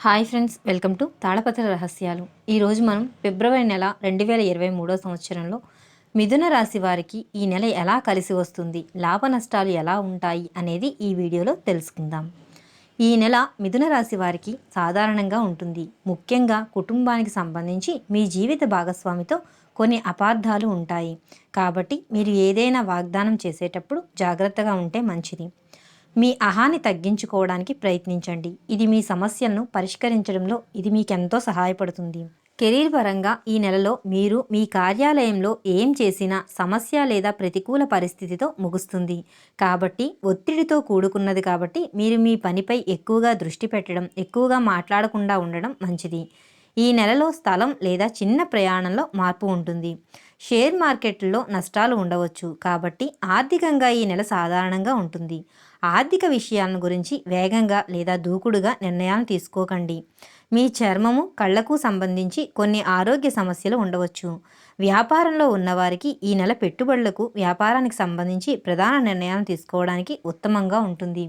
Hi friends, welcome to తాళపత్ర రహస్యాలు. ఈరోజు మనం ఫిబ్రవరి నెల 2023 సంవత్సరంలో మిథున రాశి వారికి ఈ నెల ఎలా కలిసి వస్తుంది, లాభ నష్టాలు ఎలా ఉంటాయి అనేది ఈ వీడియోలో తెలుసుకుందాం. ఈ నెల మిథున రాశి వారికి సాధారణంగా ఉంటుంది. ముఖ్యంగా కుటుంబానికి సంబంధించి మీ జీవిత భాగస్వామితో కొన్ని అపార్థాలు ఉంటాయి. కాబట్టి మీరు ఏదైనా వాగ్దానం చేసేటప్పుడు జాగ్రత్తగా ఉంటే మంచిది. మీ అహాన్ని తగ్గించుకోవడానికి ప్రయత్నించండి. ఇది మీ సమస్యలను పరిష్కరించడంలో ఇది మీకెంతో సహాయపడుతుంది. కెరీర్ పరంగా ఈ నెలలో మీరు మీ కార్యాలయంలో ఏం చేసినా సమస్య లేదా ప్రతికూల పరిస్థితితో ముగుస్తుంది. కాబట్టి ఒత్తిడితో కూడుకున్నది కాబట్టి మీరు మీ పనిపై ఎక్కువగా దృష్టి పెట్టడం, ఎక్కువగా మాట్లాడకుండా ఉండడం మంచిది. ఈ నెలలో స్థలం లేదా చిన్న ప్రయాణంలో మార్పు ఉంటుంది. షేర్ మార్కెట్లో నష్టాలు ఉండవచ్చు. కాబట్టి ఆర్థికంగా ఈ నెల సాధారణంగా ఉంటుంది. ఆర్థిక విషయాలను గురించి వేగంగా లేదా దూకుడుగా నిర్ణయాలు తీసుకోకండి. మీ చర్మము, కళ్లకు సంబంధించి కొన్ని ఆరోగ్య సమస్యలు ఉండవచ్చు. వ్యాపారంలో ఉన్నవారికి ఈ నెల పెట్టుబడులకు, వ్యాపారానికి సంబంధించి ప్రధాన నిర్ణయాలు తీసుకోవడానికి ఉత్తమంగా ఉంటుంది.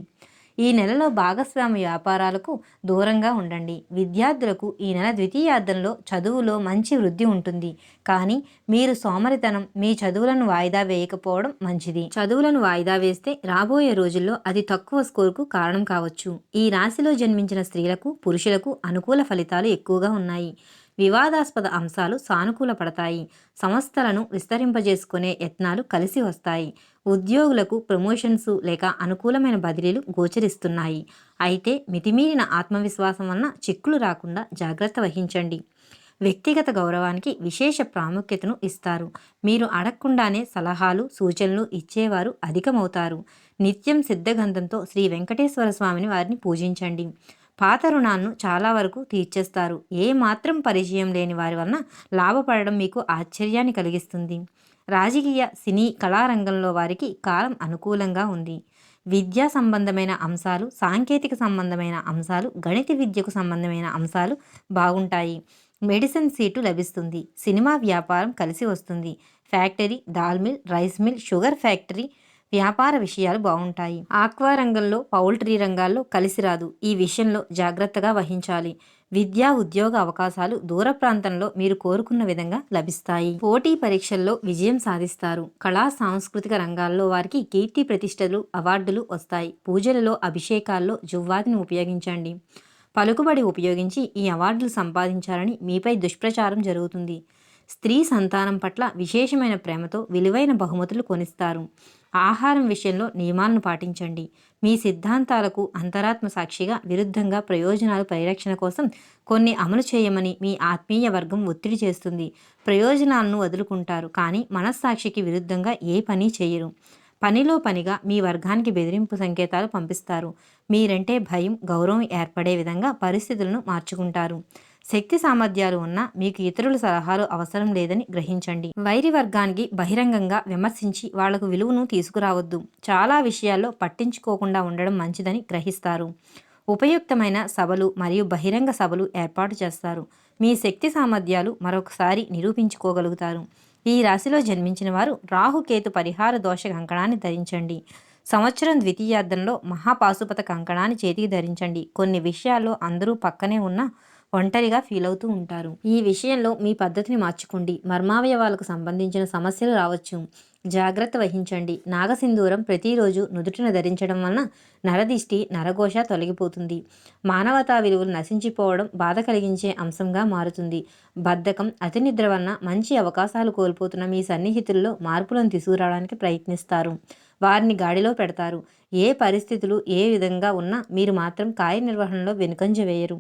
ఈ నెలలో భాగస్వామి వ్యాపారాలకు దూరంగా ఉండండి. విద్యార్థులకు ఈ నెల ద్వితీయార్థంలో చదువులో మంచి వృద్ధి ఉంటుంది. కానీ మీరు సోమరితనం మీ చదువులను వాయిదా వేయకపోవడం మంచిది. చదువులను వాయిదా వేస్తే రాబోయే రోజుల్లో అది తక్కువ స్కోర్కు కారణం కావచ్చు. ఈ రాశిలో జన్మించిన స్త్రీలకు, పురుషులకు అనుకూల ఫలితాలు ఎక్కువగా ఉన్నాయి. వివాదాస్పద అంశాలు సానుకూల పడతాయి. సంస్థలను విస్తరింపజేసుకునే యత్నాలు కలిసి వస్తాయి. ఉద్యోగులకు ప్రమోషన్స్ లేక అనుకూలమైన బదిలీలు గోచరిస్తున్నాయి. అయితే మితిమీరిన ఆత్మవిశ్వాసం వలన చిక్కులు రాకుండా జాగ్రత్త వహించండి. వ్యక్తిగత గౌరవానికి విశేష ప్రాముఖ్యతను ఇస్తారు. మీరు అడగకుండానే సలహాలు, సూచనలు ఇచ్చేవారు అధికమవుతారు. నిత్యం సిద్ధగంధంతో శ్రీ వెంకటేశ్వర స్వామిని వారిని పూజించండి. పాత రుణాలను చాలా వరకు తీర్చేస్తారు. ఏ మాత్రం పరిచయం లేని వారి వలన లాభపడడం మీకు ఆశ్చర్యాన్ని కలిగిస్తుంది. రాజకీయ, సినీ, కళారంగంలో వారికి కాలం అనుకూలంగా ఉంది. విద్యా సంబంధమైన అంశాలు, సాంకేతిక సంబంధమైన అంశాలు, గణిత విద్యకు సంబంధమైన అంశాలు బాగుంటాయి. మెడిసిన్ సీటు లభిస్తుంది. సినిమా వ్యాపారం కలిసి వస్తుంది. Factory, dal mill, rice mill, sugar factory వ్యాపార విషయాలు బాగుంటాయి. ఆక్వా రంగంలో, పౌల్ట్రీ రంగాల్లో కలిసి రాదు. ఈ విషయంలో జాగ్రత్తగా వహించాలి. విద్యా, ఉద్యోగ అవకాశాలు దూర ప్రాంతంలో మీరు కోరుకున్న విధంగా లభిస్తాయి. పోటీ పరీక్షల్లో విజయం సాధిస్తారు. కళా, సాంస్కృతిక రంగాల్లో వారికి కీర్తి ప్రతిష్టలు, అవార్డులు వస్తాయి. పూజలలో, అభిషేకాల్లో జువ్వాదిని ఉపయోగించండి. పలుకుబడి ఉపయోగించి ఈ అవార్డులు సంపాదించాలని మీపై దుష్ప్రచారం జరుగుతుంది. స్త్రీ సంతానం పట్ల విశేషమైన ప్రేమతో విలువైన బహుమతులు కొనిస్తారు. ఆహారం విషయంలో నియమాలను పాటించండి. మీ సిద్ధాంతాలకు అంతరాత్మ సాక్షిగా విరుద్ధంగా ప్రయోజనాల పరిరక్షణ కోసం కొన్ని అమలు చేయమని మీ ఆత్మీయ వర్గం ఒత్తిడి చేస్తుంది. ప్రయోజనాలను వదులుకుంటారు, కానీ మనస్సాక్షికి విరుద్ధంగా ఏ పని చేయరు. పనిలో పనిగా మీ వర్గానికి బెదిరింపు సంకేతాలు పంపిస్తారు. మీరంటే భయం, గౌరవం ఏర్పడే విధంగా పరిస్థితులను మార్చుకుంటారు. శక్తి సామర్థ్యాలు ఉన్నా మీకు ఇతరుల సలహాలు అవసరం లేదని గ్రహించండి. వైరి వర్గానికి బహిరంగంగా విమర్శించి వాళ్లకు విలువను తీసుకురావద్దు. చాలా విషయాల్లో పట్టించుకోకుండా ఉండడం మంచిదని గ్రహిస్తారు. ఉపయుక్తమైన సభలు మరియు బహిరంగ సభలు ఏర్పాటు చేస్తారు. మీ శక్తి సామర్థ్యాలు మరొకసారి నిరూపించుకోగలుగుతారు. ఈ రాశిలో జన్మించిన వారు రాహుకేతు పరిహార దోష కంకణాన్ని ధరించండి. సంవత్సరం ద్వితీయార్థంలో మహాపాశుపత కంకణాన్ని చేతికి ధరించండి. కొన్ని విషయాల్లో అందరూ పక్కనే ఉన్నా ఒంటరిగా ఫీల్ అవుతూ ఉంటారు. ఈ విషయంలో మీ పద్ధతిని మార్చుకోండి. మర్మావయవాలకు సంబంధించిన సమస్యలు రావచ్చు. జాగ్రత్త వహించండి. నాగసింధూరం ప్రతిరోజు నుదుటిన ధరించడం వలన నరదిష్టి, నరఘోష తొలగిపోతుంది. మానవతా విలువలు నశించిపోవడం బాధ కలిగించే అంశంగా మారుతుంది. బద్ధకం, అతి నిద్ర వలన మంచి అవకాశాలు కోల్పోతున్న మీ సన్నిహితుల్లో మార్పులను తీసుకురావడానికి ప్రయత్నిస్తారు. వారిని గాడిలో పెడతారు. ఏ పరిస్థితులు ఏ విధంగా ఉన్నా మీరు మాత్రం కార్యనిర్వహణలో వెనుకంజ వేయరు.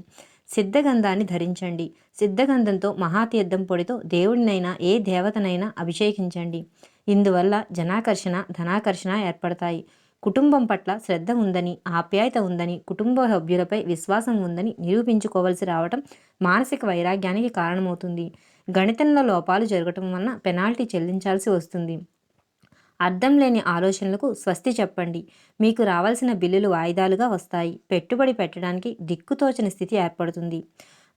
సిద్ధగంధాన్ని ధరించండి. సిద్ధగంధంతో మహాతీర్థం పొడితో దేవుడినైనా ఏ దేవతనైనా అభిషేకించండి. ఇందువల్ల జనాకర్షణ, ధనాకర్షణ ఏర్పడతాయి. కుటుంబం పట్ల శ్రద్ధ ఉందని, ఆప్యాయత ఉందని, కుటుంబ సభ్యులపై విశ్వాసం ఉందని నిరూపించుకోవలసి రావటం మానసిక వైరాగ్యానికి కారణమవుతుంది. గణితంలో లోపాలు జరగటం వలన పెనాల్టీ చెల్లించాల్సి వస్తుంది. అర్థం లేని ఆలోచనలకు స్వస్తి చెప్పండి. మీకు రావాల్సిన బిల్లులు వాయిదాలుగా వస్తాయి. పెట్టుబడి పెట్టడానికి దిక్కుతోచని స్థితి ఏర్పడుతుంది.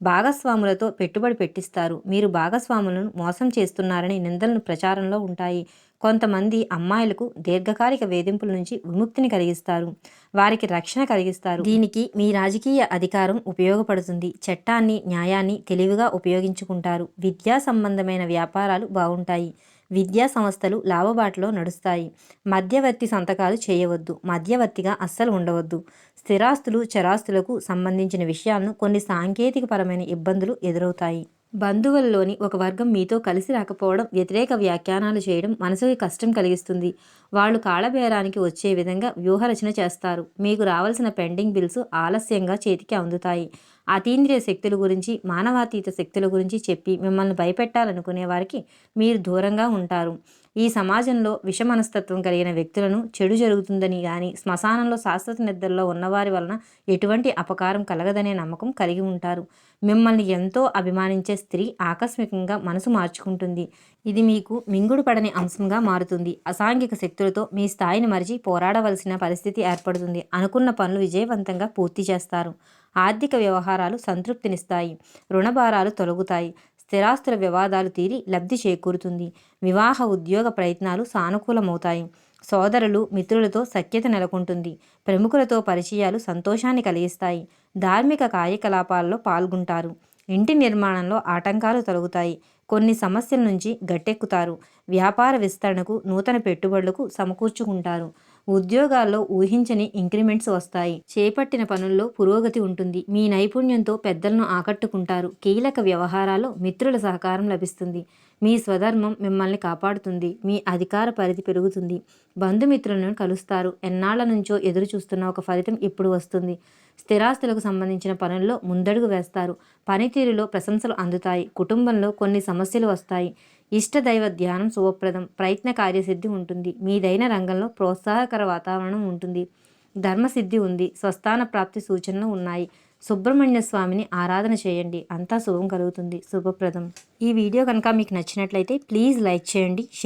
భాగస్వాములతో పెట్టుబడి పెట్టిస్తారు. మీరు భాగస్వాములను మోసం చేస్తున్నారని నిందలను ప్రచారంలో ఉంటాయి. కొంతమంది అమ్మాయిలకు దీర్ఘకాలిక వేధింపుల నుంచి విముక్తిని కలిగిస్తారు, వారికి రక్షణ కలిగిస్తారు. దీనికి మీ రాజకీయ అధికారం ఉపయోగపడుతుంది. చట్టాన్ని, న్యాయాన్ని తెలివిగా ఉపయోగించుకుంటారు. విద్యా సంబంధమైన వ్యాపారాలు బాగుంటాయి. విద్యా సంస్థలు లాభబాటలో నడుస్తాయి. మధ్యవర్తి సంతకాలు చేయవద్దు. మధ్యవర్తిగా అస్సలు ఉండవద్దు. స్థిరాస్తులు, చరాస్తులకు సంబంధించిన విషయాలను కొన్ని సాంకేతికపరమైన ఇబ్బందులు ఎదురవుతాయి. బంధువులలోని ఒక వర్గం మీతో కలిసి రాకపోవడం, వ్యతిరేక వ్యాఖ్యానాలు చేయడం మనసుకి కష్టం కలిగిస్తుంది. వాళ్ళు కాళ్ళబేరానికి వచ్చే విధంగా వ్యూహరచన చేస్తారు. మీకు రావాల్సిన పెండింగ్ బిల్స్ ఆలస్యంగా చేతికి అందుతాయి. అతీంద్రియ శక్తుల గురించి, మానవాతీత శక్తుల గురించి చెప్పి మిమ్మల్ని భయపెట్టాలనుకునే వారికి మీరు దూరంగా ఉంటారు. ఈ సమాజంలో విష మనస్తత్వం కలిగిన వ్యక్తులను చెడు జరుగుతుందని కానీ, శ్మశానంలో శాశ్వత నిద్రలో ఉన్నవారి వలన ఎటువంటి అపకారం కలగదనే నమ్మకం కలిగి ఉంటారు. మిమ్మల్ని ఎంతో అభిమానించే స్త్రీ ఆకస్మికంగా మనసు మార్చుకుంటుంది. ఇది మీకు మింగుడు పడని అంశంగా మారుతుంది. అసాంఘిక శక్తులతో మీ స్థాయిని మరిచి పోరాడవలసిన పరిస్థితి ఏర్పడుతుంది. అనుకున్న పనులు విజయవంతంగా పూర్తి చేస్తారు. ఆర్థిక వ్యవహారాలు సంతృప్తినిస్తాయి. రుణభారాలు తొలగుతాయి. స్థిరాస్తుల వివాదాలు తీరి లబ్ధి చేకూరుతుంది. వివాహ, ఉద్యోగ ప్రయత్నాలు సానుకూలమవుతాయి. సోదరులు, మిత్రులతో సఖ్యత నెలకొంటుంది. ప్రముఖులతో పరిచయాలు సంతోషాన్ని కలిగిస్తాయి. ధార్మిక కార్యకలాపాల్లో పాల్గొంటారు. ఇంటి నిర్మాణంలో ఆటంకాలు తొలగుతాయి. కొన్ని సమస్యల నుంచి గట్టెక్కుతారు. వ్యాపార విస్తరణకు, నూతన పెట్టుబడులకు సమకూర్చుకుంటారు. ఉద్యోగాల్లో ఊహించని ఇంక్రిమెంట్స్ వస్తాయి. చేపట్టిన పనుల్లో పురోగతి ఉంటుంది. మీ నైపుణ్యంతో పెద్దలను ఆకట్టుకుంటారు. కీలక వ్యవహారాల్లో మిత్రుల సహకారం లభిస్తుంది. మీ స్వధర్మం మిమ్మల్ని కాపాడుతుంది. మీ అధికార పరిధి పెరుగుతుంది. బంధుమిత్రులను కలుస్తారు. ఎన్నాళ్ల నుంచో ఎదురు చూస్తున్న ఒక ఫలితం ఇప్పుడు వస్తుంది. స్థిరాస్తులకు సంబంధించిన పనుల్లో ముందడుగు వేస్తారు. పనితీరులో ప్రశంసలు అందుతాయి. కుటుంబంలో కొన్ని సమస్యలు వస్తాయి. ఇష్టదైవ ధ్యానం శుభప్రదం. ప్రయత్న కార్యసిద్ధి ఉంటుంది. మీదైన రంగంలో ప్రోత్సాహకర వాతావరణం ఉంటుంది. ధర్మసిద్ధి ఉంది. స్వస్థాన ప్రాప్తి సూచనలు ఉన్నాయి. సుబ్రహ్మణ్య స్వామిని ఆరాధన చేయండి. అంతా శుభం కలుగుతుంది. శుభప్రదం. ఈ వీడియో కనుక మీకు నచ్చినట్లయితే ప్లీజ్ లైక్ చేయండి.